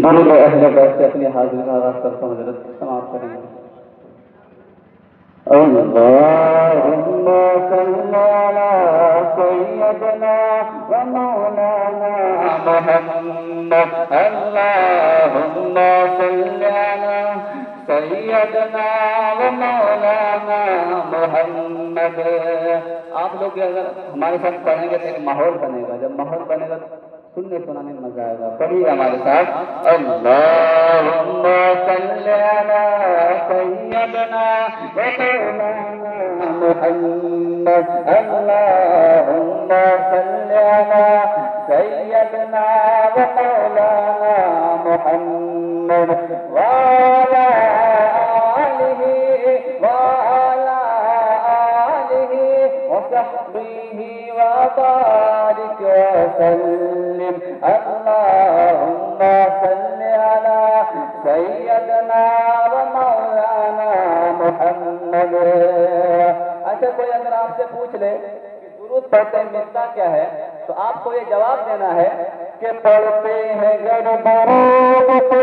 درود اہل بیت سے اپنی حاضری کا آغاز کرتا ہوں، حضرت سماعت کریں گے۔ اللهم صل على سيدنا ومولانا محمد، اللهم صل على سیدنا و مولانا محمد۔ آپ لوگ اگر ہمارے ساتھ پڑھیں گے تو ایک ماحول بنے گا، جب ماحول بنے گا سننے سنانے میں مزہ آئے گا۔ پڑھیے ہمارے ساتھ، اللہم صل علی سیدنا و مولانا محمد، اللہم صل علی سیدنا و مولانا محمد وعلى آلہ وصحبہ وبارک وسلم۔ اللہم صل علی سیدنا و مولانا محمد۔ اچھا، کوئی اگر آپ سے پوچھ لے کہ درود پڑھتے ہیں ملتا کیا ہے، تو آپ کو یہ جواب دینا ہے کہ پڑھتے ہیں گر درود